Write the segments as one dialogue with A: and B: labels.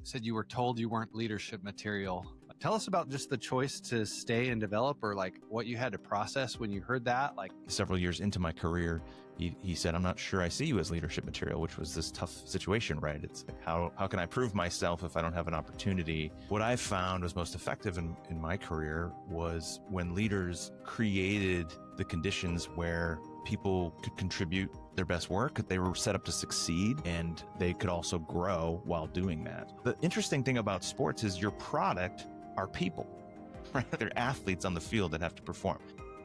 A: said you were told you weren't leadership material. Tell us about just the choice to stay and develop, or like what you had to process when you heard that. Like
B: several years into my career, he said, "I'm not sure I see you as leadership material," which was this tough situation, right? It's like, how can I prove myself if I don't have an opportunity? What I found was most effective in my career was when leaders created the conditions where people could contribute their best work. They were set up to succeed, and they could also grow while doing that. The interesting thing about sports is your product are people, right? They're athletes on the field that have to perform.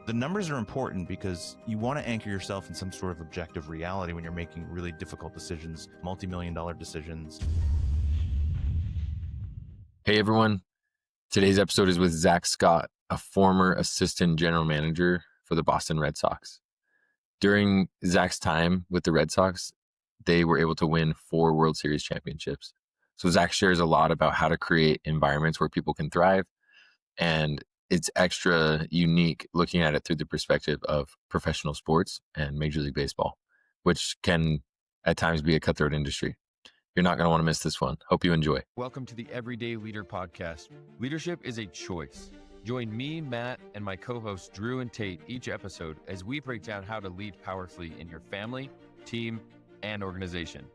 B: The numbers are important because you want to anchor yourself in some sort of objective reality when you're making really difficult decisions, multi-million-dollar decisions.
C: Hey everyone, today's episode is with Zack Scott, a former assistant general manager for the Boston Red Sox. During Zack's time with the Red Sox, they were able to win 4 World Series championships. So Zack shares a lot about how to create environments where people can thrive, and it's extra unique looking at it through the perspective of professional sports and Major League Baseball, which can at times be a cutthroat industry. You're not going to want to miss this one. Hope you enjoy. Welcome to the Everyday Leader Podcast. Leadership is a choice. Join me, Matt, and my co-hosts Drew and Tate each episode as we break down how to lead powerfully in your family, team, and organization.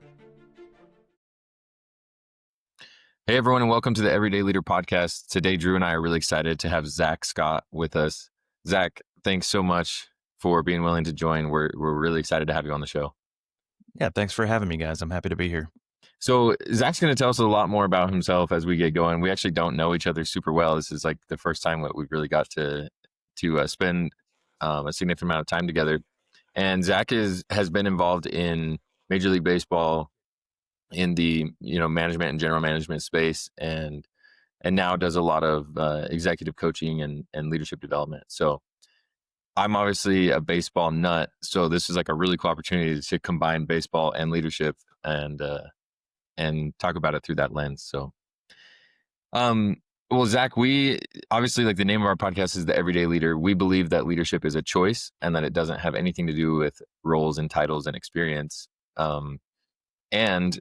C: Hey everyone, and welcome to the Everyday Leader Podcast. Today, Drew and I are really excited to have Zack Scott with us. Zack, thanks so much for being willing to join. We're really excited to have you on the show.
B: Yeah, thanks for having me, guys. I'm happy to be here.
C: So Zack's going to tell us a lot more about himself as we get going. We actually don't know each other super well. This is like the first time that we've really got to spend a significant amount of time together. And Zack has been involved in Major League Baseball in the management and general management space, and now does a lot of executive coaching and leadership development. So I'm obviously a baseball nut, so this is like a really cool opportunity to combine baseball and leadership and talk about it through that lens. So, well, Zack, we obviously, like, the name of our podcast is The Everyday Leader. We believe that leadership is a choice and that it doesn't have anything to do with roles and titles and experience. And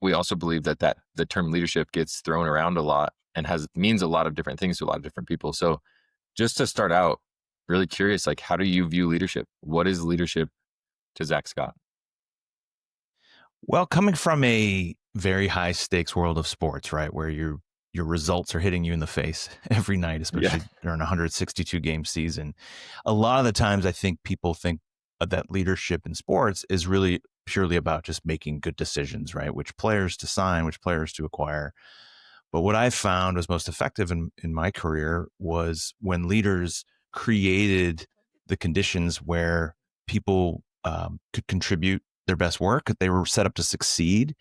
C: we also believe that the term leadership gets thrown around a lot and means a lot of different things to a lot of different people. So just to start out, really curious, like, how do you view leadership? What is leadership to Zack Scott?
B: Well, coming from a very high stakes world of sports, right, where your results are hitting you in the face every night, especially during a 162 game season, a lot of the times I think people think that leadership in sports is really purely about just making good decisions, right? Which players to sign, which players to acquire. But what I found was most effective in my career was when leaders created the conditions where people could contribute their best work. They were set up to succeed,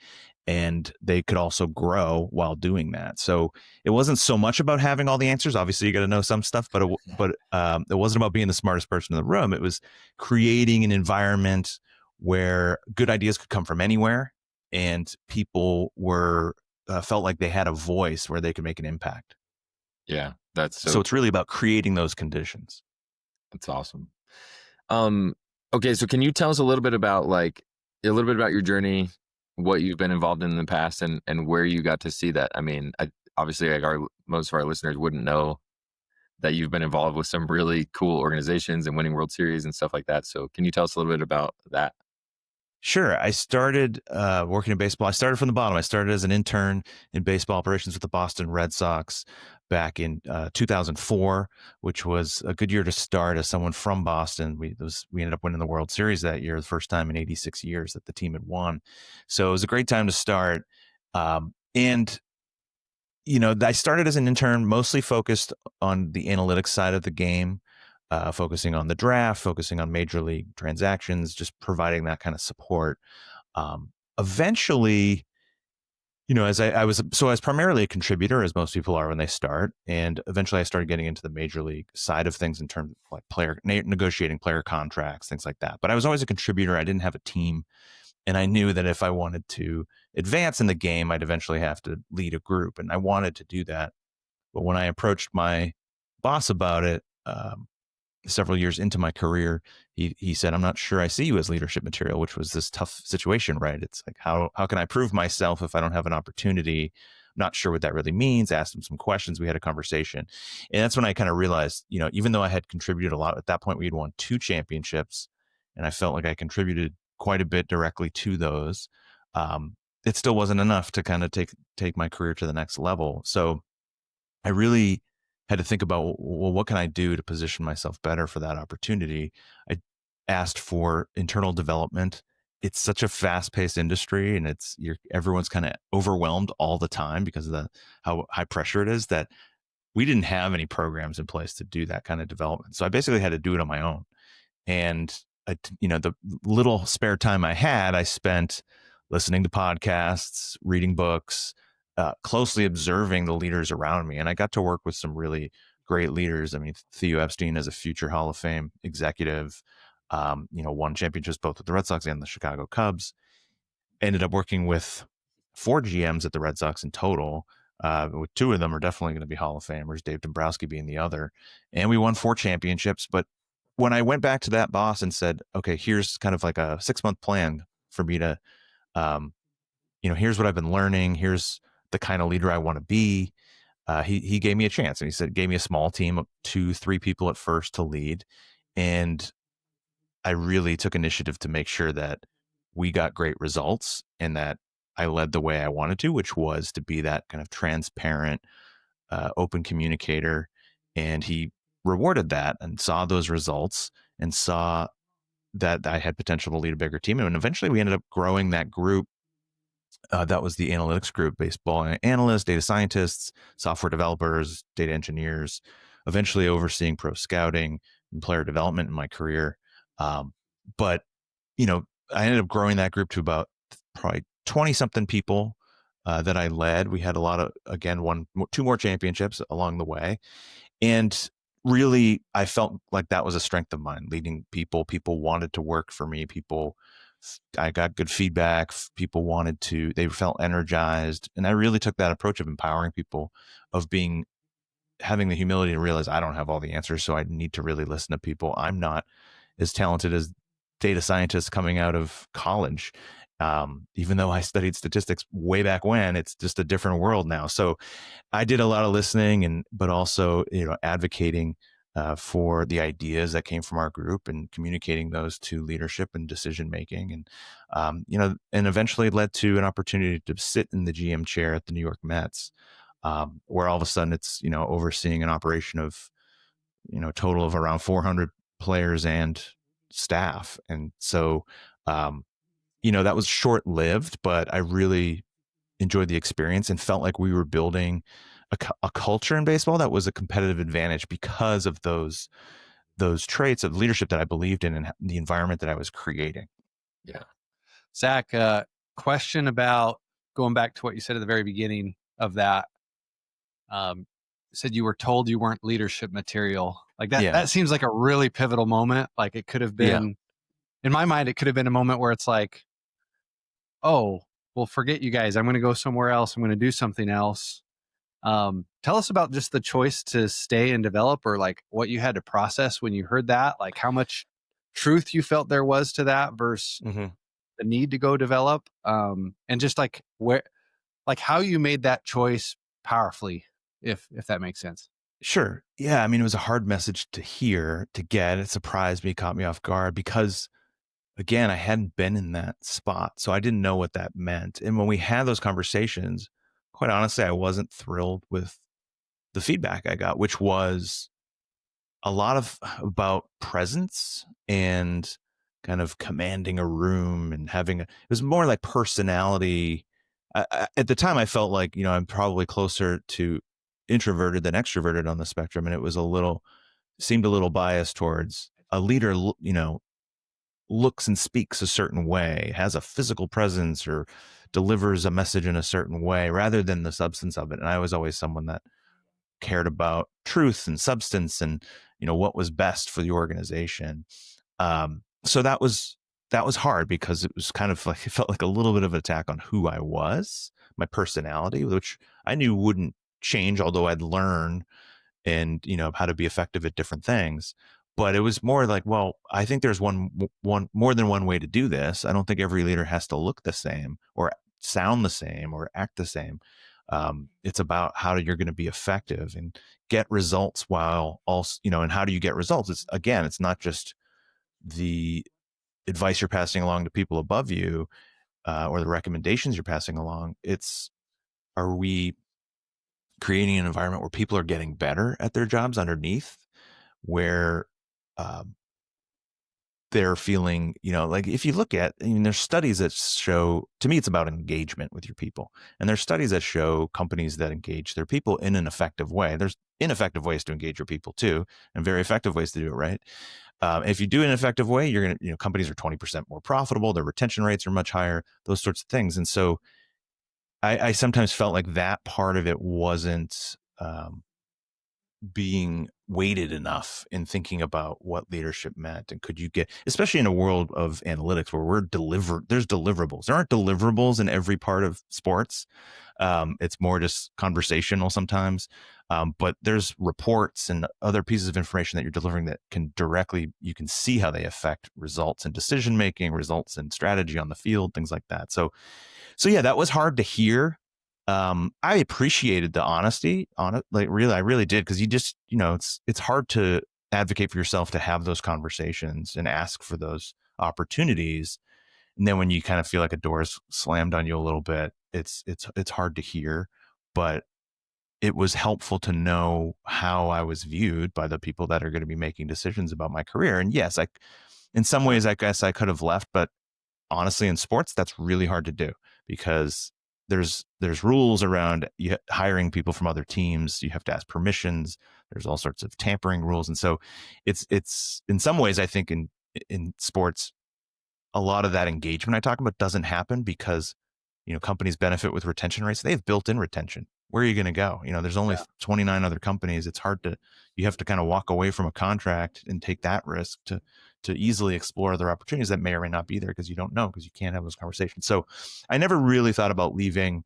B: and they could also grow while doing that. So it wasn't so much about having all the answers. Obviously, you got to know some stuff, but it wasn't about being the smartest person in the room. It was creating an environment where good ideas could come from anywhere, and people were felt like they had a voice where they could make an impact.
C: Yeah, that's
B: so it's really about creating those conditions.
C: That's awesome. Okay, so can you tell us a little bit about your journey, what you've been involved in the past, and where you got to see that? I mean, obviously, like, most of our listeners wouldn't know that you've been involved with some really cool organizations and winning World Series and stuff like that. So can you tell us a little bit about that?
B: Sure. I started working in baseball. I started from the bottom. I started as an intern in baseball operations with the Boston Red Sox back in 2004, which was a good year to start as someone from Boston. We ended up winning the World Series that year, the first time in 86 years that the team had won. So it was a great time to start. And I started as an intern, mostly focused on the analytics side of the game. Focusing on the draft, focusing on major league transactions, just providing that kind of support. Eventually, as I was primarily a contributor, as most people are when they start, and eventually I started getting into the major league side of things in terms of like negotiating player contracts, things like that. But I was always a contributor. I didn't have a team, and I knew that if I wanted to advance in the game, I'd eventually have to lead a group, and I wanted to do that. But when I approached my boss about it, several years into my career, he said, "I'm not sure I see you as leadership material," which was this tough situation, right? It's like, how can I prove myself if I don't have an opportunity? not sure what that really means. Asked him some questions. We had a conversation. And that's when I kind of realized, even though I had contributed a lot at that point, we had won 2 championships and I felt like I contributed quite a bit directly to those. It still wasn't enough to kind of take my career to the next level. So I really had to think about, well, what can I do to position myself better for that opportunity? I asked for internal development. It's such a fast-paced industry, and everyone's kind of overwhelmed all the time because of how high pressure it is, that we didn't have any programs in place to do that kind of development. So I basically had to do it on my own. And the little spare time I had, I spent listening to podcasts, reading books, closely observing the leaders around me. And I got to work with some really great leaders. I mean, Theo Epstein is a future Hall of Fame executive, won championships both with the Red Sox and the Chicago Cubs. Ended up working with 4 GMs at the Red Sox in total. With 2 of them are definitely going to be Hall of Famers, Dave Dombrowski being the other. And we won 4 championships. But when I went back to that boss and said, okay, here's kind of like a 6-month plan for me to, here's what I've been learning. Here's the kind of leader I want to be. He gave me a chance, and he said, gave me a small team of 2-3 people at first to lead. And I really took initiative to make sure that we got great results and that I led the way I wanted to, which was to be that kind of transparent, open communicator. And he rewarded that and saw those results and saw that I had potential to lead a bigger team. And eventually we ended up growing that group. That was the analytics group: baseball analysts, data scientists, software developers, data engineers, eventually overseeing pro scouting and player development in my career. But, I ended up growing that group to about probably 20 something people that I led. We had a lot of, again, 2 more championships along the way. And really, I felt like that was a strength of mine, leading people. People wanted to work for me. I got good feedback. People they felt energized. And I really took that approach of empowering people, of having the humility to realize I don't have all the answers. So I need to really listen to people. I'm not as talented as data scientists coming out of college. Even though I studied statistics way back when, it's just a different world now. So I did a lot of listening, but also, advocating for the ideas that came from our group and communicating those to leadership and decision making. And, and eventually led to an opportunity to sit in the GM chair at the New York Mets, where all of a sudden it's, overseeing an operation of, total of around 400 players and staff. And so, that was short lived, but I really enjoyed the experience and felt like we were building a culture in baseball that was a competitive advantage because of those traits of leadership that I believed in and the environment that I was creating.
C: Yeah.
A: Zach, question about going back to what you said at the very beginning of that. Said you were told you weren't leadership material. Like that, that seems like a really pivotal moment. Like it could have been, in my mind, it could have been a moment where it's like, oh, well, forget you guys. I'm going to go somewhere else. I'm going to do something else. Tell us about just the choice to stay and develop, or like what you had to process when you heard that, like how much truth you felt there was to that versus the need to go develop. And just like how you made that choice powerfully, if that makes sense.
B: Sure. Yeah. I mean, it was a hard message to get. It surprised me, caught me off guard because, again, I hadn't been in that spot. So I didn't know what that meant. And when we had those conversations, quite honestly, I wasn't thrilled with the feedback I got, which was a lot about presence and kind of commanding a room and it was more like personality. At the time, I felt like, I'm probably closer to introverted than extroverted on the spectrum. And it seemed a little biased towards a leader, looks and speaks a certain way, has a physical presence, or delivers a message in a certain way rather than the substance of it. And I was always someone that cared about truth and substance and, what was best for the organization. So that was hard because it was kind of like, it felt like a little bit of an attack on who I was, my personality, which I knew wouldn't change, although I'd learn and, how to be effective at different things. But it was more like, well, I think there's one more than one way to do this. I don't think every leader has to look the same or sound the same or act the same. It's about how you're going to be effective and get results while also, and how do you get results? It's not just the advice you're passing along to people above you, or the recommendations you're passing along. Are we creating an environment where people are getting better at their jobs underneath, where um, they're feeling, like if you look at, there's studies that show, to me, it's about engagement with your people. And there's studies that show companies that engage their people in an effective way. There's ineffective ways to engage your people too, and very effective ways to do it right. If you do it in an effective way, you're going to, companies are 20% more profitable. Their retention rates are much higher, those sorts of things. And so I sometimes felt like that part of it wasn't being weighted enough in thinking about what leadership meant. And could you get, especially in a world of analytics where there's deliverables. There aren't deliverables in every part of sports. It's more just conversational sometimes. But there's reports and other pieces of information that you're delivering that you can see how they affect results in decision-making, results in strategy on the field, things like that. So yeah, that was hard to hear. I appreciated the honesty on it. Like really, I really did. Cause you just, it's hard to advocate for yourself to have those conversations and ask for those opportunities. And then when you kind of feel like a door is slammed on you a little bit, it's hard to hear, but it was helpful to know how I was viewed by the people that are going to be making decisions about my career. And yes, in some ways, I guess I could have left, but honestly, in sports, that's really hard to do because there's rules around hiring people from other teams. You have to ask permissions. There's all sorts of tampering rules. And so it's in some ways, I think in sports, a lot of that engagement I talk about doesn't happen because, companies benefit with retention rates. They have built-in retention. Where are you going to go? There's only 29 other companies. It's hard you have to kind of walk away from a contract and take that risk to easily explore other opportunities that may or may not be there because you don't know, because you can't have those conversations. So I never really thought about leaving.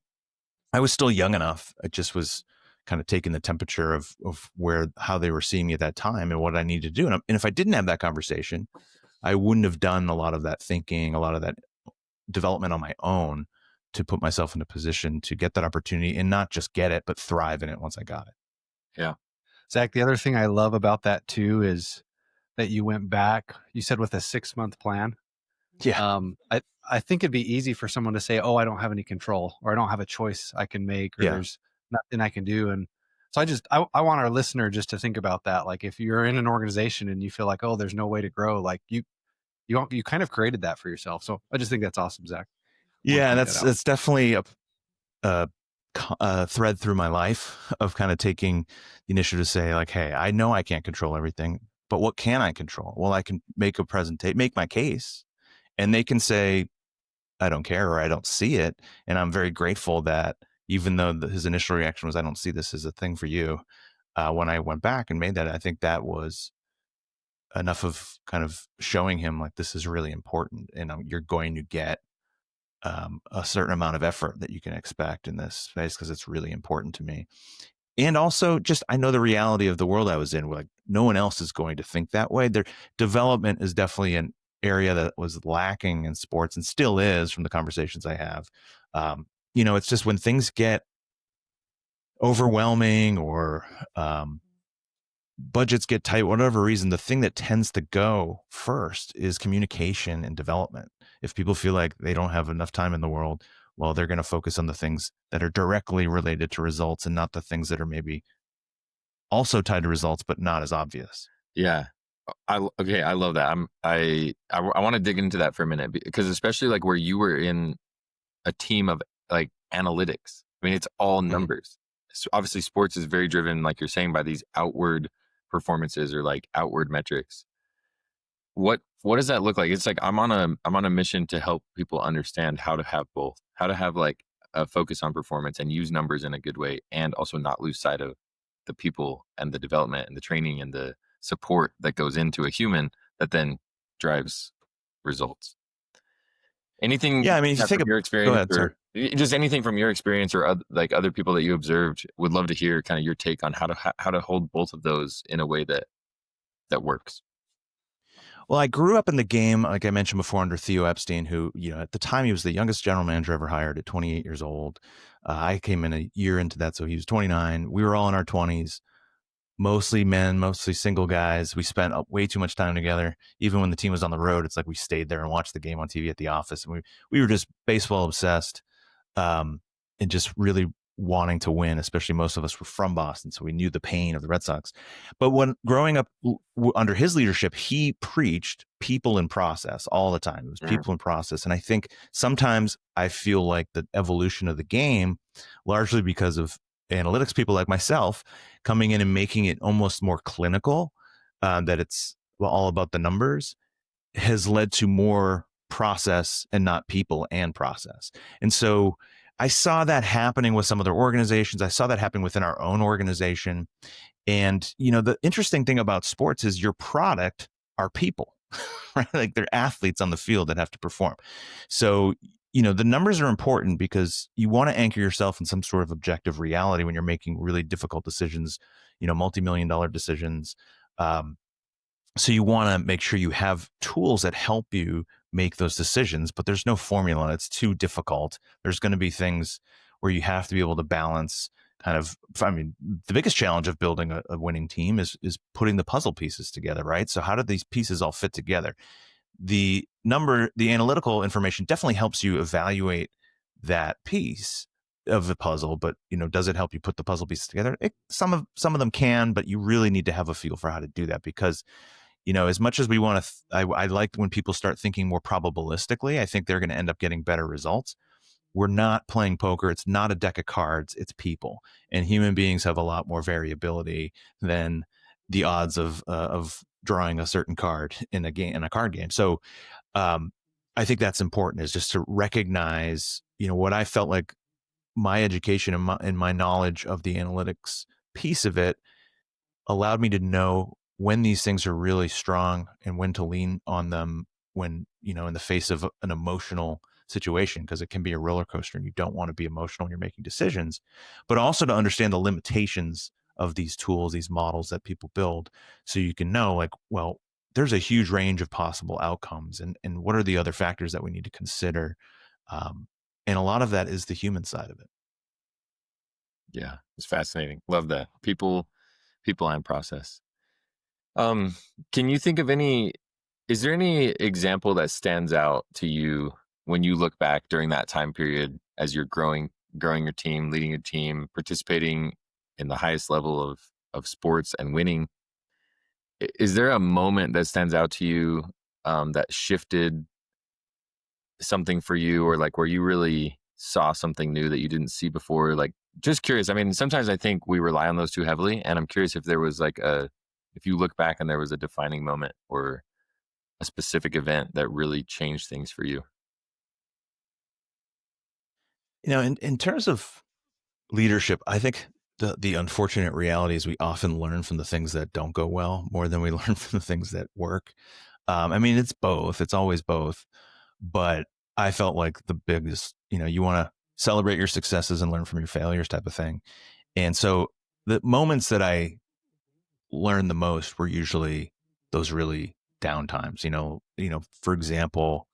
B: I was still young enough. I just was kind of taking the temperature of how they were seeing me at that time and what I needed to do. And if I didn't have that conversation, I wouldn't have done a lot of that thinking, a lot of that development on my own to put myself in a position to get that opportunity and not just get it, but thrive in it once I got it.
C: Yeah.
A: Zach, the other thing I love about that too is that you went back, you said with a 6-month plan.
B: Yeah.
A: I think it'd be easy for someone to say, oh, I don't have any control, or I don't have a choice I can make, or there's nothing I can do. And so I want our listener just to think about that. Like if you're in an organization and you feel like, oh, there's no way to grow, like you kind of created that for yourself. So I just think that's awesome, Zach.
B: Yeah. That's definitely a thread through my life of kind of taking the initiative to say like, hey, I know I can't control everything, but what can I control? Well, I can make my case, and they can say, I don't care, or I don't see it. And I'm very grateful that even though his initial reaction was, I don't see this as a thing for you. When I went back and made that, I think that was enough of kind of showing him like, this is really important. And you're going to get a certain amount of effort that you can expect in this space because it's really important to me. And also just, I know the reality of the world I was in, like no one else is going to think that way. Their development is definitely an area that was lacking in sports and still is from the conversations I have. It's just when things get overwhelming or budgets get tight, whatever reason, the thing that tends to go first is communication and development. If people feel like they don't have enough time in the world, well, they're going to focus on the things that are directly related to results and not the things that are maybe also tied to results, but not as obvious.
C: Yeah. I love that. I want to dig into that for a minute because especially like where you were in a team of like analytics. I mean, it's all numbers. So obviously sports is very driven, like you're saying, by these outward performances or like outward metrics. What does that look like? It's like I'm on a mission to help people understand how to have both, how to have like a focus on performance and use numbers in a good way, and also not lose sight of the people and the development and the training and the support that goes into a human that then drives results. Anything?
B: Yeah, I mean, if you think
C: from your experience,
B: go ahead,
C: or just anything from your experience or like other people that you observed, would love to hear kind of your take on how to hold both of those in a way that works.
B: Well, I grew up in the game, like I mentioned before, under Theo Epstein, who, at the time he was the youngest general manager ever hired at 28 years old. I came in a year into that, so he was 29. We were all in our 20s, mostly men, mostly single guys. We spent way too much time together. Even when the team was on the road, it's like we stayed there and watched the game on TV at the office. And we were just baseball obsessed, and just really wanting to win, especially most of us were from Boston, so we knew the pain of the Red Sox. But when growing up under his leadership, he preached people in process all the time. It was people in process. And I think sometimes I feel like the evolution of the game, largely because of analytics people like myself coming in and making it almost more clinical, that it's all about the numbers, has led to more process and not people and process. And so I saw that happening with some other organizations. I saw that happening within our own organization. And, the interesting thing about sports is your product are people, right? Like they're athletes on the field that have to perform. So, the numbers are important because you want to anchor yourself in some sort of objective reality when you're making really difficult decisions, multi-million-dollar decisions. So you want to make sure you have tools that help you make those decisions, but there's no formula. It's too difficult. There's going to be things where you have to be able to balance the biggest challenge of building a winning team is putting the puzzle pieces together, right? So how do these pieces all fit together? The analytical information definitely helps you evaluate that piece of the puzzle, but does it help you put the puzzle pieces together? Some of them can, but you really need to have a feel for how to do that, because as much as we want to, I like when people start thinking more probabilistically. I think they're going to end up getting better results. We're not playing poker. It's not a deck of cards. It's people, and human beings have a lot more variability than the odds of drawing a certain card in a card game. So, I think that's important, is just to recognize, what I felt like my education and my knowledge of the analytics piece of it allowed me to know when these things are really strong and when to lean on them when, in the face of an emotional situation, because it can be a roller coaster and you don't want to be emotional when you're making decisions, but also to understand the limitations of these tools, these models that people build, so you can know, like, well, there's a huge range of possible outcomes, and what are the other factors that we need to consider. And a lot of that is the human side of it.
C: Yeah, it's fascinating. Love that. People and process. Can you think of is there any example that stands out to you when you look back during that time period as you're growing your team, leading your team, participating in the highest level of sports and winning? Is there a moment that stands out to you that shifted something for you, or like where you really saw something new that you didn't see before? Like, just curious. I mean, sometimes I think we rely on those too heavily, and I'm curious if there was if you look back and there was a defining moment or a specific event that really changed things for you.
B: In terms of leadership, I think the unfortunate reality is we often learn from the things that don't go well more than we learn from the things that work. It's both. It's always both. But I felt like the biggest, you want to celebrate your successes and learn from your failures type of thing. And so the moments that I learned the most were usually those really down times, for example,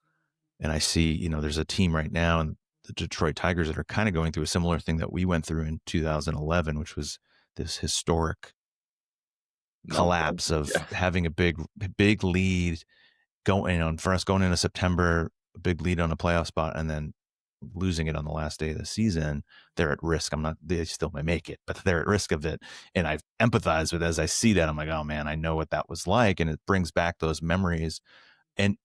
B: and I see, there's a team right now in the Detroit Tigers that are kind of going through a similar thing that we went through in 2011, which was this historic collapse of having a big lead for us going into September, a big lead on a playoff spot, and then losing it on the last day of the season. They're at risk. They still may make it, but they're at risk of it. And I empathize with, as I see that, I'm like, oh man, I know what that was like. And it brings back those memories. And,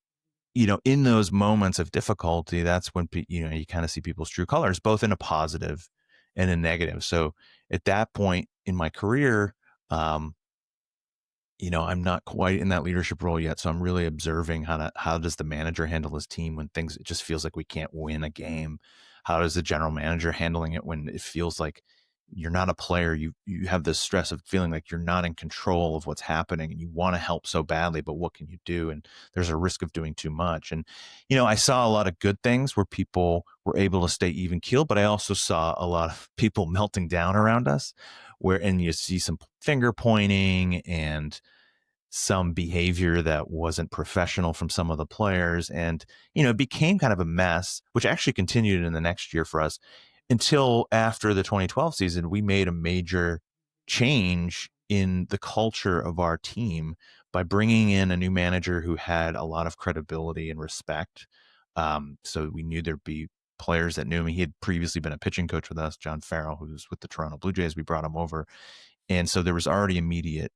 B: in those moments of difficulty, that's when, you kind of see people's true colors, both in a positive and a negative. So at that point in my career, I'm not quite in that leadership role yet. So I'm really observing how does the manager handle his team when it just feels like we can't win a game? How does the general manager handling it when it feels like you're not a player? You have this stress of feeling like you're not in control of what's happening and you want to help so badly, but what can you do? And there's a risk of doing too much. And, I saw a lot of good things where people were able to stay even keeled, but I also saw a lot of people melting down around us and you see some finger pointing and some behavior that wasn't professional from some of the players. And, it became kind of a mess, which actually continued in the next year for us until after the 2012 season. We made a major change in the culture of our team by bringing in a new manager who had a lot of credibility and respect. So we knew there'd be players that knew him. He had previously been a pitching coach with us, John Farrell, who was with the Toronto Blue Jays. We brought him over. And so there was already immediate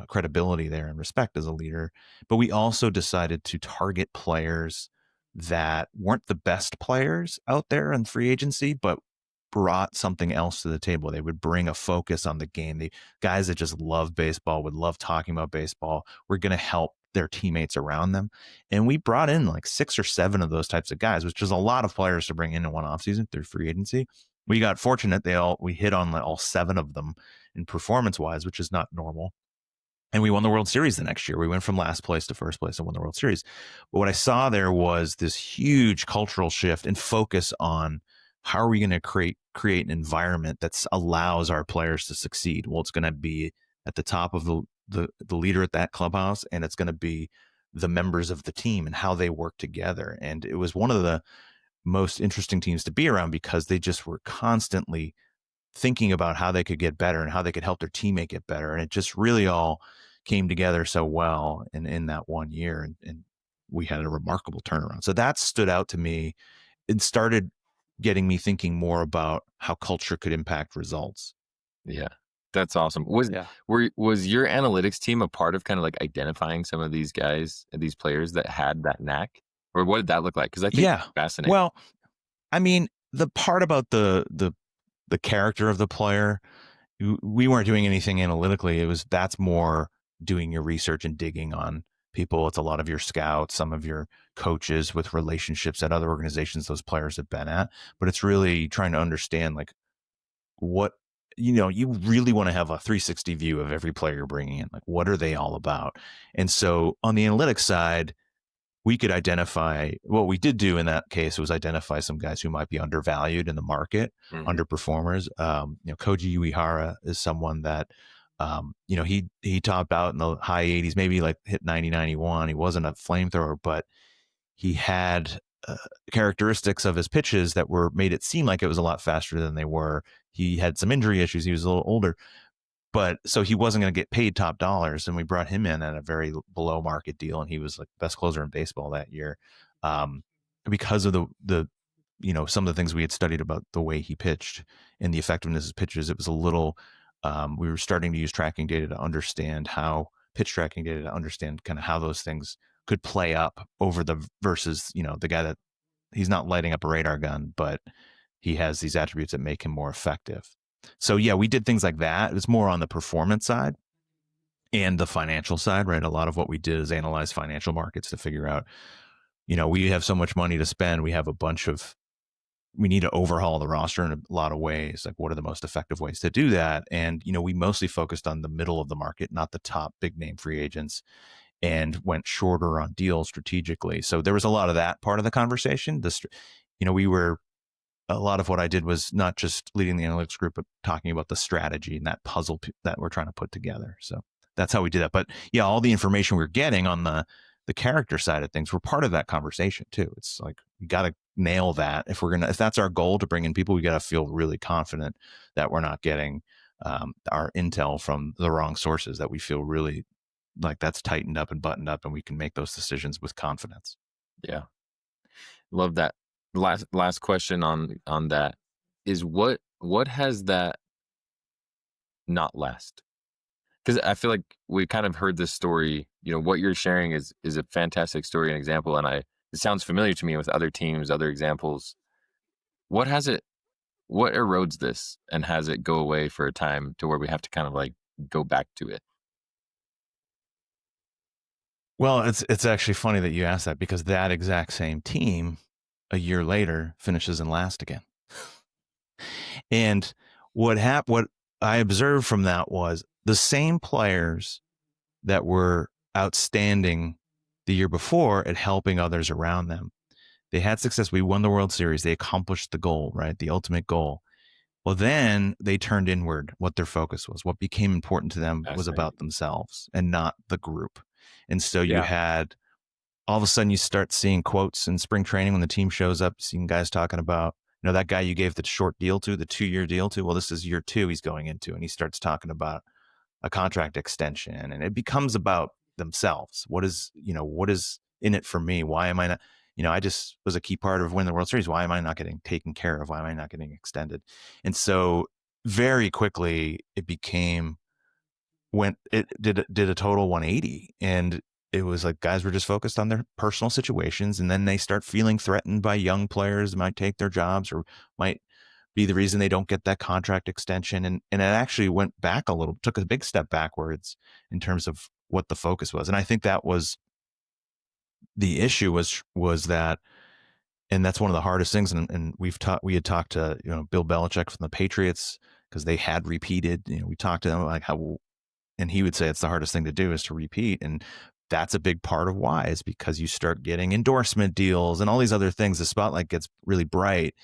B: credibility there and respect as a leader. But we also decided to target players that weren't the best players out there in free agency, but brought something else to the table. They would bring a focus on the game. The guys that just love baseball, would love talking about baseball, were going to help their teammates around them. And we brought in like 6 or 7 of those types of guys, which is a lot of players to bring in one offseason through free agency. We got fortunate. We hit on all 7 of them in performance wise, which is not normal. And we won the World Series the next year. We went from last place to first place and won the World Series. But what I saw there was this huge cultural shift and focus on how are we going to create an environment that allows our players to succeed. Well, it's going to be at the top of the leader at that clubhouse, and it's going to be the members of the team and how they work together. And it was one of the most interesting teams to be around because they just were constantly thinking about how they could get better and how they could help their teammate get better. And it just really all came together so well in that one year. And we had a remarkable turnaround. So that stood out to me. It started getting me thinking more about how culture could impact results.
C: Yeah, that's awesome. Was your analytics team a part of kind of like identifying some of these guys, these players that had that knack? Or what did that look like? Because I think it's fascinating.
B: Well, I mean, the part about the character of the player, we weren't doing anything analytically. That's more doing your research and digging on people. It's a lot of your scouts, some of your coaches with relationships at other organizations those players have been at. But it's really trying to understand like what, you really want to have a 360 view of every player you're bringing in. Like, what are they all about? And so on the analytics side, we could identify, what we did do in that case was identify some guys who might be undervalued in the market, underperformers. Koji Uehara is someone that, he topped out in the high 80s, maybe like hit 90, 91. He wasn't a flamethrower, but he had characteristics of his pitches that made it seem like it was a lot faster than they were. He had some injury issues. He was a little older. But so he wasn't going to get paid top dollars, and we brought him in at a very below market deal, and he was like the best closer in baseball that year, because of the some of the things we had studied about the way he pitched and the effectiveness of pitches. It was a little we were starting to use tracking data to understand pitch tracking data to understand kind of how those things could play up over versus the guy that he's not lighting up a radar gun, but he has these attributes that make him more effective. So yeah, we did things like that. It was more on the performance side and the financial side, right? A lot of what we did is analyze financial markets to figure out, we have so much money to spend. We need to overhaul the roster in a lot of ways. Like, what are the most effective ways to do that? And, we mostly focused on the middle of the market, not the top big name free agents, and went shorter on deals strategically. So there was a lot of that part of the conversation. A lot of what I did was not just leading the analytics group, but talking about the strategy and that puzzle that we're trying to put together. So that's how we did that. But yeah, all the information we're getting on the character side of things, we're part of that conversation too. It's like, we got to nail that. If that's our goal to bring in people, we got to feel really confident that we're not getting our intel from the wrong sources, that we feel really like that's tightened up and buttoned up and we can make those decisions with confidence.
C: Yeah. Love that. Last question on that is what has that not last? Because I feel like we kind of heard this story. What you're sharing is a fantastic story and example, and it sounds familiar to me with other teams, other examples. What erodes this and has it go away for a time to where we have to kind of like go back to it?
B: Well, it's actually funny that you asked that, because that exact same team a year later finishes in last again. And what I observed from that was the same players that were outstanding the year before at helping others around them. They had success. We won the World Series. They accomplished the goal, right? The ultimate goal. Well, then they turned inward what their focus was. What became important to them was about themselves and not the group. And so you had, all of a sudden you start seeing quotes in spring training when the team shows up, seeing guys talking about, that guy you gave the short deal to, the 2-year deal to, well, this is year 2 he's going into, and he starts talking about a contract extension, and it becomes about themselves. What is in it for me? Why am I not, I just was a key part of winning the World Series. Why am I not getting taken care of? Why am I not getting extended? And so very quickly it did a total 180, and it was like guys were just focused on their personal situations, and then they start feeling threatened by young players that might take their jobs or might be the reason they don't get that contract extension. And it actually went back a little, took a big step backwards in terms of what the focus was. And I think that was the issue was that, and that's one of the hardest things. And we had talked to, Bill Belichick from the Patriots, because they had repeated, we talked to them like how, and he would say it's the hardest thing to do is to repeat. And that's a big part of why, is because you start getting endorsement deals and all these other things. The spotlight gets really bright,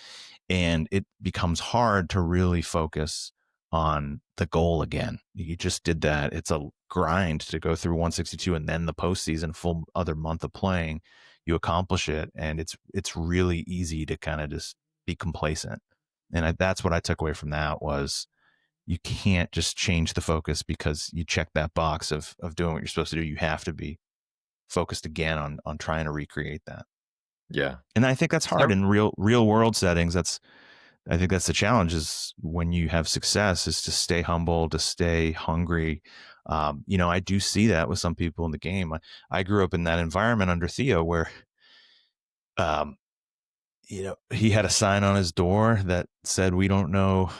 B: and it becomes hard to really focus on the goal again. You just did that. It's a grind to go through 162 and then the postseason, full other month of playing, you accomplish it. And it's really easy to kind of just be complacent. And that's what I took away from that was, you can't just change the focus because you check that box of doing what you're supposed to do. You have to be focused again on trying to recreate that.
C: Yeah.
B: And I think that's hard in real world settings. I think that's the challenge, is when you have success, is to stay humble, to stay hungry. I do see that with some people in the game. I grew up in that environment under Theo where, he had a sign on his door that said, "We don't know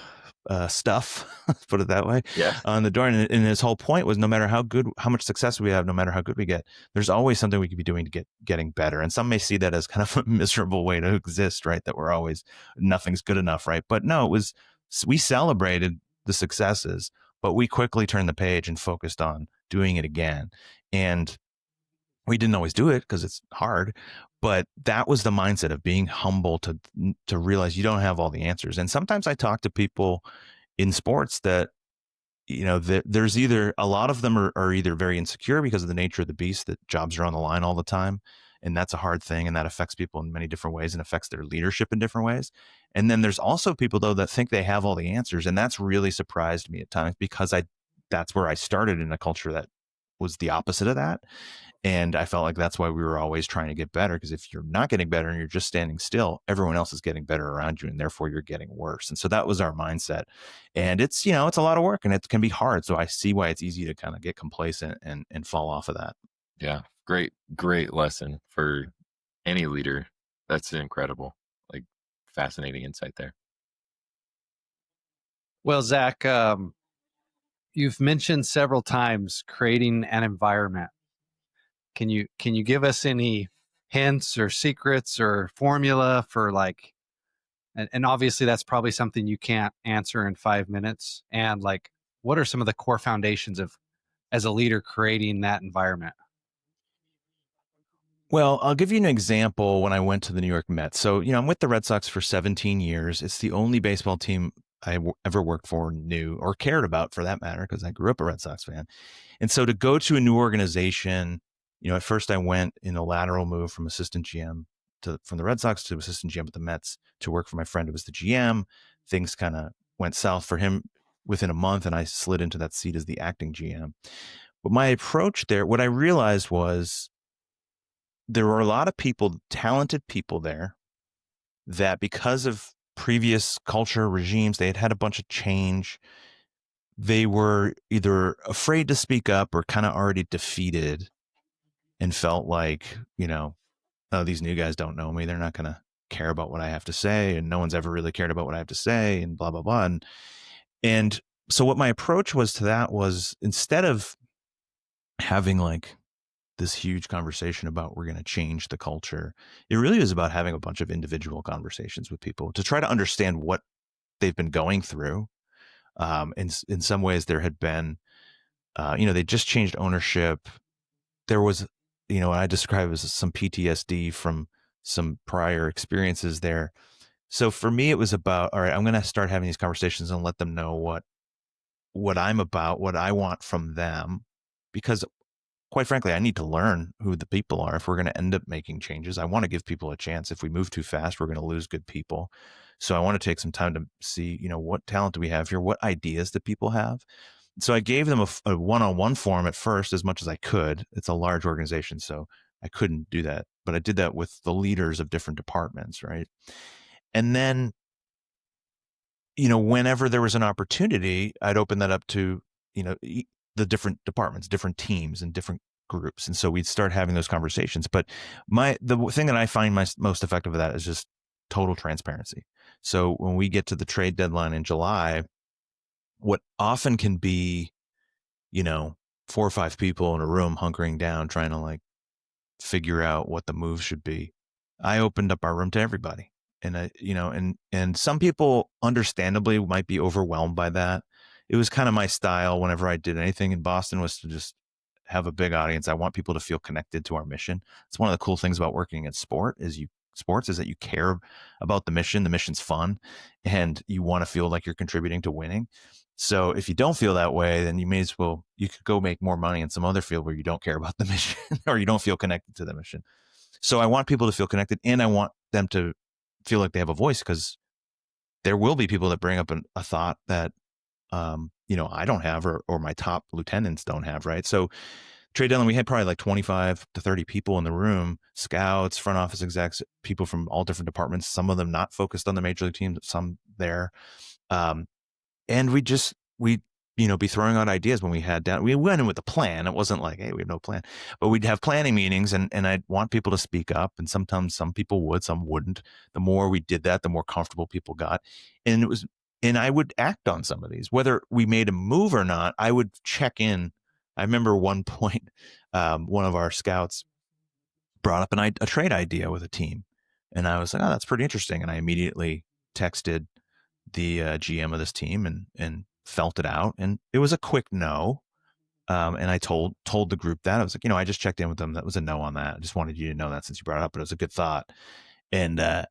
B: stuff," put it that way, on the door. And his whole point was, no matter how much success we have, no matter how good we get, there's always something we could be doing to getting better. And some may see that as kind of a miserable way to exist, right? That we're always, nothing's good enough, right? But no, we celebrated the successes, but we quickly turned the page and focused on doing it again. And we didn't always do it because it's hard, but that was the mindset of being humble to realize you don't have all the answers. And sometimes I talk to people in sports that, there's either, a lot of them are either very insecure because of the nature of the beast, that jobs are on the line all the time. And that's a hard thing. And that affects people in many different ways and affects their leadership in different ways. And then there's also people, though, that think they have all the answers. And that's really surprised me at times, because that's where I started in a culture that was the opposite of that. And I felt like that's why we were always trying to get better, because if you're not getting better and you're just standing still, everyone else is getting better around you, and therefore you're getting worse. And so that was our mindset. And it's, it's a lot of work and it can be hard. So I see why it's easy to kind of get complacent and fall off of that.
C: Yeah. Great lesson for any leader. That's incredible. Like, fascinating insight there.
A: Well, Zach, you've mentioned several times creating an environment. Can you give us any hints or secrets or formula for, like, and obviously that's probably something you can't answer in 5 minutes. And, like, what are some of the core foundations of, as a leader, creating that environment?
B: Well, I'll give you an example. When I went to the New York Mets, so, I'm with the Red Sox for 17 years. It's the only baseball team I ever worked for, knew, or cared about, for that matter, because I grew up a Red Sox fan. And so to go to a new organization, at first I went in a lateral move from assistant GM from the Red Sox to assistant GM at the Mets to work for my friend who was the GM. Things kind of went south for him within a month, and I slid into that seat as the acting GM. But my approach there, what I realized was, there were a lot of people, talented people there, that because of previous culture regimes, they had had a bunch of change. They were either afraid to speak up or kind of already defeated, and felt like, oh, these new guys don't know me. They're not going to care about what I have to say. And no one's ever really cared about what I have to say, and blah, blah, blah. And so what my approach was to that was, instead of having like this huge conversation about we're going to change the culture, it really was about having a bunch of individual conversations with people to try to understand what they've been going through. In some ways there had been, they just changed ownership. There was, what I describe as some PTSD from some prior experiences there. So for me, it was about, all right, I'm going to start having these conversations and let them know what I'm about, what I want from them, because quite frankly, I need to learn who the people are if we're going to end up making changes. I want to give people a chance. If we move too fast, we're going to lose good people. So I want to take some time to see, what talent do we have here? What ideas do people have? So I gave them a one-on-one forum at first as much as I could. It's a large organization, so I couldn't do that. But I did that with the leaders of different departments, right? And then, whenever there was an opportunity, I'd open that up to, the different departments, different teams, and different groups. And so we'd start having those conversations. But the thing that I find most effective of that is just total transparency. So when we get to the trade deadline in July, what often can be, 4 or 5 people in a room hunkering down, trying to like figure out what the move should be, I opened up our room to everybody. And and some people understandably might be overwhelmed by that. It was kind of my style whenever I did anything in Boston, was to just have a big audience. I want people to feel connected to our mission. It's one of the cool things about working in sports is that you care about the mission. The mission's fun, and you want to feel like you're contributing to winning. So if you don't feel that way, then you could go make more money in some other field where you don't care about the mission or you don't feel connected to the mission. So I want people to feel connected, and I want them to feel like they have a voice, because there will be people that bring up a thought that, I don't have, or my top lieutenants don't have. Right. So trade deadline, we had probably like 25 to 30 people in the room, scouts, front office execs, people from all different departments, some of them not focused on the major league teams, some there. And we be throwing out ideas when we went in with a plan. It wasn't like, hey, we have no plan, but we'd have planning meetings, and I'd want people to speak up. And sometimes some people would, some wouldn't. The more we did that, the more comfortable people got. And I would act on some of these, whether we made a move or not. I would check in. I remember one point, one of our scouts brought up a trade idea with a team, and I was like, oh, that's pretty interesting. And I immediately texted the GM of this team and felt it out, and it was a quick no. And I told the group that I was like, I just checked in with them. That was a no on that. I just wanted you to know that since you brought it up, but it was a good thought. And I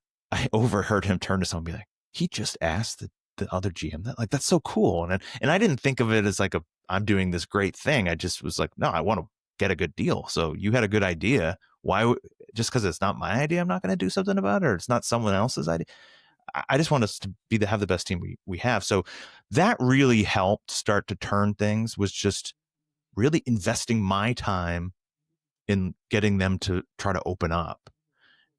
B: overheard him turn to someone and be like, he just asked the other GM that, like, that's so cool. And I didn't think of it as like I'm doing this great thing. I just was like, no, I want to get a good deal. So you had a good idea. Why just because it's not my idea, I'm not going to do something about it, or it's not someone else's idea. I just want us to have the best team we have. So that really helped start to turn things, was just really investing my time in getting them to try to open up.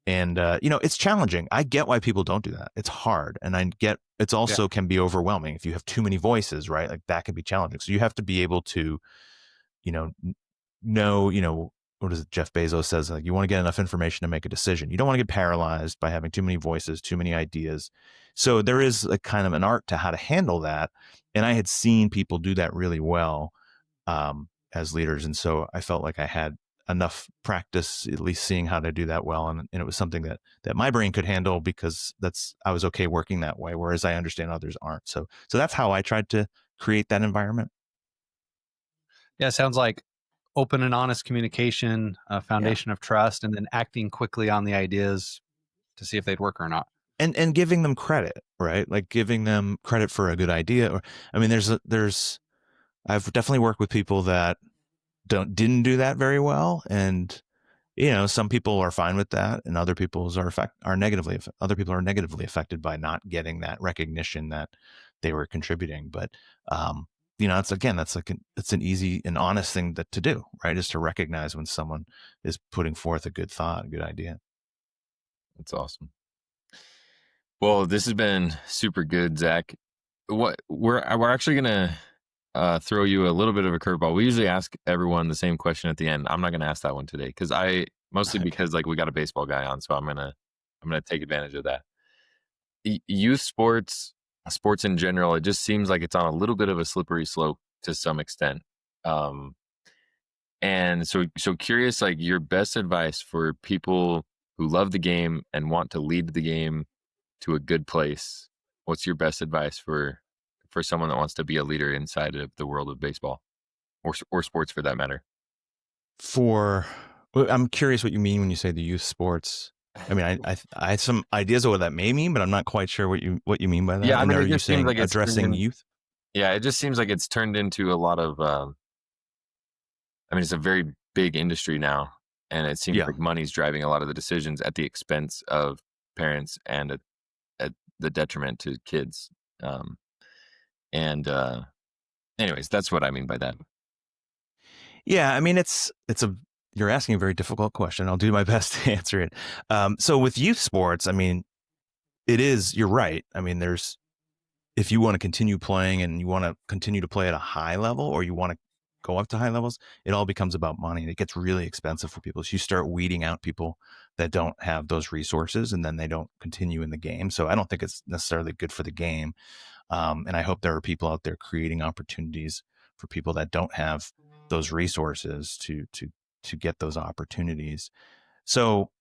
B: And, it's challenging. I get why people don't do that. It's hard. And I get it's also can be overwhelming if you have too many voices, right? Like that can be challenging. So you have to be able to, know, what is it? Jeff Bezos says, like, you want to get enough information to make a decision. You don't want to get paralyzed by having too many voices, too many ideas. So there is a kind of an art to how to handle that. And I had seen people do that really well as leaders. And so I felt like I had enough practice, at least seeing how to do that well. And it was something that my brain could handle, because I was okay working that way, whereas I understand others aren't. So that's how I tried to create that environment.
A: Yeah, it sounds like open and honest communication, a foundation of trust, and then acting quickly on the ideas to see if they'd work or not.
B: And giving them credit, right? Like giving them credit for a good idea. Or, I mean, I've definitely worked with people that didn't do that very well. And, some people are fine with that, and other people are negatively affected by not getting that recognition that they were contributing. But, it's an easy and honest thing to do, right? Is to recognize when someone is putting forth a good thought, a good idea.
C: That's awesome. Well, this has been super good, Zach. We're actually gonna throw you a little bit of a curveball. We usually ask everyone the same question at the end. I'm not gonna ask that one today because like we got a baseball guy on, so I'm gonna take advantage of that. Youth sports in general, it just seems like it's on a little bit of a slippery slope to some extent. And so curious, like your best advice for people who love the game and want to lead the game to a good place. What's your best advice for someone that wants to be a leader inside of the world of baseball or sports for that matter?
B: I'm curious what you mean when you say the youth sports. I mean, I have some ideas of what that may mean, but I'm not quite sure what you mean by that.
C: Yeah, I
B: And
C: mean,
B: are
C: it
B: you
C: just seems
B: saying
C: like it's turned
B: addressing
C: in.
B: youth?
C: Yeah, it just seems like it's turned into a lot of. I mean, it's a very big industry now, and it seems
B: Yeah.
C: like money's driving a lot of the decisions at the expense of parents and at the detriment to kids. Um, and anyways, that's what I mean by that.
B: Yeah, I mean, you're asking a very difficult question. I'll do my best to answer it. So with youth sports, I mean, you're right. I mean, if you want to continue playing and you want to continue to play at a high level, or you want to go up to high levels, it all becomes about money, and it gets really expensive for people. So you start weeding out people that don't have those resources, and then they don't continue in the game. So I don't think it's necessarily good for the game. And I hope there are people out there creating opportunities for people that don't have those resources to get those opportunities. So,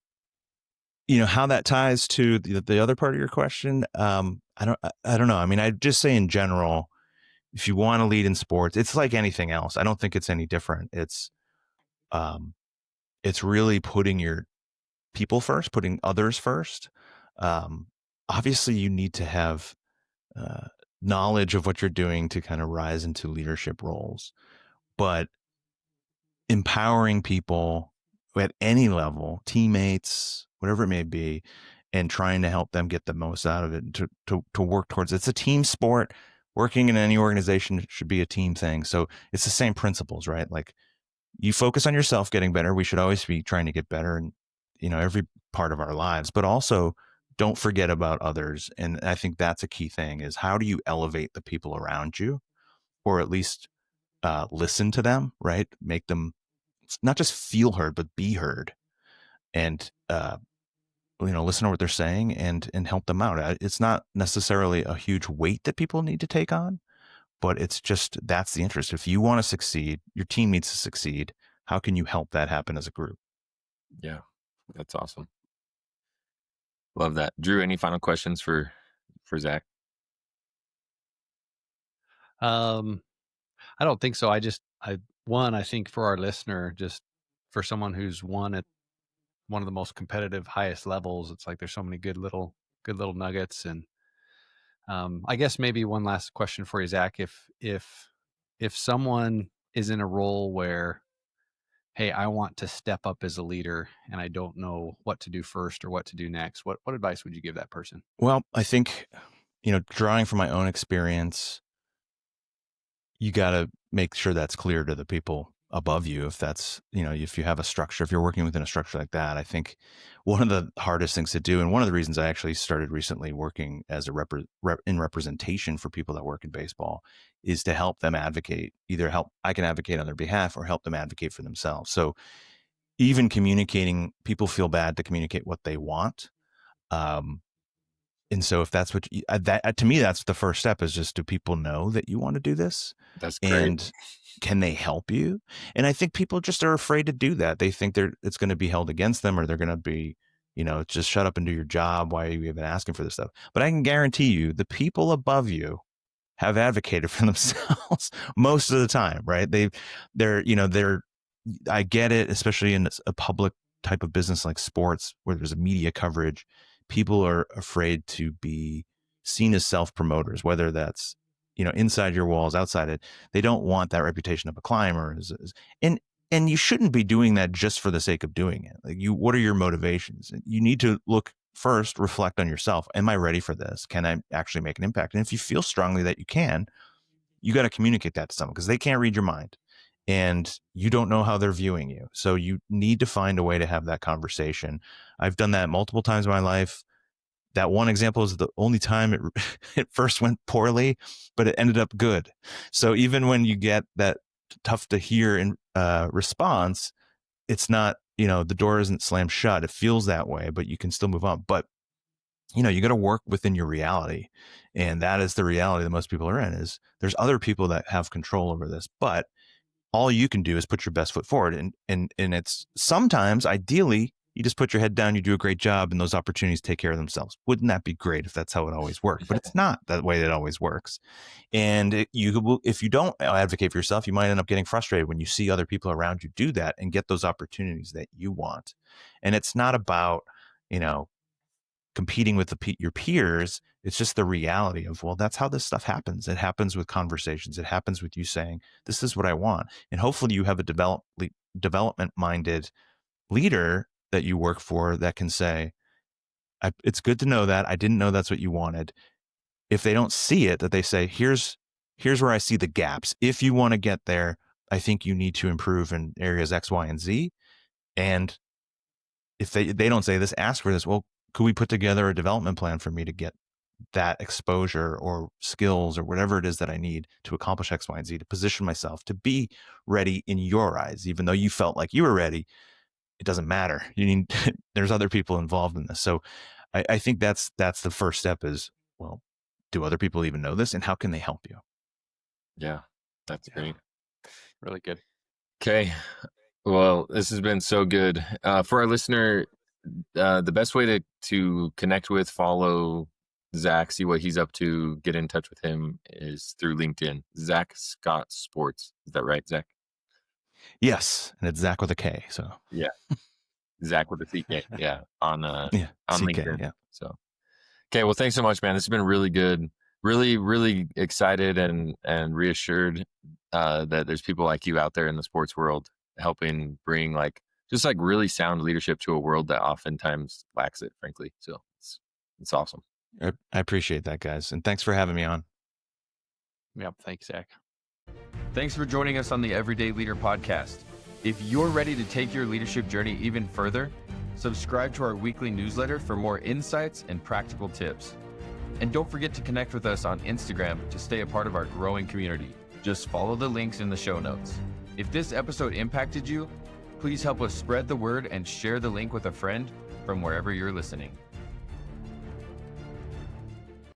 B: how that ties to the other part of your question, I don't know. I mean, I'd just say in general, if you want to lead in sports, it's like anything else. I don't think it's any different. Um, it's really putting your people first, putting others first. Um, Obviously, you need to have uh, knowledge of what you're doing to kind of rise into leadership roles, but empowering people at any level, teammates, whatever it may be, and trying to help them get the most out of it and to work towards it. It's a team sport. Working in any organization should be a team thing. So it's the same principles, right? Like, you focus on yourself getting better. We should always be trying to get better in, every part of our lives, but also don't forget about others. And I think that's a key thing, is how do you elevate the people around you, or at least listen to them, right? Make them not just feel heard, but be heard, and listen to what they're saying and help them out. It's not necessarily a huge weight that people need to take on, but it's just, that's the interest. If you want to succeed, your team needs to succeed. How can you help that happen as a group?
C: Yeah, that's awesome. Love that. Drew, any final questions for Zack?
A: I don't think so. I think for our listener, just for someone who's won at one of the most competitive, highest levels, it's like there's so many good little nuggets. And I guess maybe one last question for you, Zack. If someone is in a role where, hey, I want to step up as a leader and I don't know what to do first or what to do next, what advice would you give that person?
B: Well, I think, drawing from my own experience, you got to make sure that's clear to the people above you. If that's, if you have a structure, if you're working within a structure like that, I think one of the hardest things to do, and one of the reasons I actually started recently working as a in representation for people that work in baseball, is to help them advocate. I can advocate on their behalf, or help them advocate for themselves. So even communicating, people feel bad to communicate what they want. And so if that's what to me, that's the first step, is just, do people know that you want to do this?
C: That's great.
B: And can they help you? And I think people just are afraid to do that. They think it's going to be held against them, or they're going to be, just shut up and do your job. Why are you even asking for this stuff? But I can guarantee you, the people above you have advocated for themselves most of the time, right? I get it, especially in a public type of business like sports, where there's a media coverage. People are afraid to be seen as self-promoters, whether that's, inside your walls, outside it. They don't want that reputation of a climber. And you shouldn't be doing that just for the sake of doing it. Like, what are your motivations? You need to look first, reflect on yourself. Am I ready for this? Can I actually make an impact? And if you feel strongly that you can, you got to communicate that to someone, because they can't read your mind, and you don't know how they're viewing you. So you need to find a way to have that conversation. I've done that multiple times in my life. That one example is the only time it first went poorly, but it ended up good. So even when you get that tough to hear in response, it's not, the door isn't slammed shut. It feels that way, but you can still move on. But you got to work within your reality. And that is the reality that most people are in, is there's other people that have control over this, but all you can do is put your best foot forward. And it's sometimes, ideally, you just put your head down, you do a great job, and those opportunities take care of themselves. Wouldn't that be great if that's how it always worked? But it's not that way that always works. And if you don't advocate for yourself, you might end up getting frustrated when you see other people around you do that and get those opportunities that you want. And it's not about, competing with your peers. It's just the reality of, well, that's how this stuff happens. It happens with conversations. It happens with you saying, this is what I want. And hopefully you have a development-minded leader that you work for that can say, it's good to know that. I didn't know that's what you wanted. If they don't see it, that they say, here's where I see the gaps. If you want to get there, I think you need to improve in areas X, Y, and Z. And if they don't say this, ask for this. Well, could we put together a development plan for me to get that exposure or skills or whatever it is that I need to accomplish X, Y, and Z, to position myself to be ready in your eyes, even though you felt like you were ready. It doesn't matter. There's other people involved in this. So I think that's the first step is, well, do other people even know this, and how can they help you?
C: Yeah, that's great.
A: Really good.
C: Okay. Well, this has been so good. For our listener, the best way to connect with, follow Zack, see what he's up to, get in touch with him is through LinkedIn. Zack Scott Sports. Is that right, Zack?
B: Yes. And it's Zack with a K. So
C: yeah. Zack with a CK. Yeah. On
B: CK,
C: LinkedIn.
B: Yeah.
C: So, okay. Well, thanks so much, man. This has been really good. Really, really excited and reassured that there's people like you out there in the sports world helping bring just really sound leadership to a world that oftentimes lacks it, frankly. So it's awesome.
B: I appreciate that, guys. And thanks for having me on.
A: Yep. Thanks, Zack.
D: Thanks for joining us on the Everyday Leader podcast. If you're ready to take your leadership journey even further, subscribe to our weekly newsletter for more insights and practical tips. And don't forget to connect with us on Instagram to stay a part of our growing community. Just follow the links in the show notes. If this episode impacted you, please help us spread the word and share the link with a friend from wherever you're listening.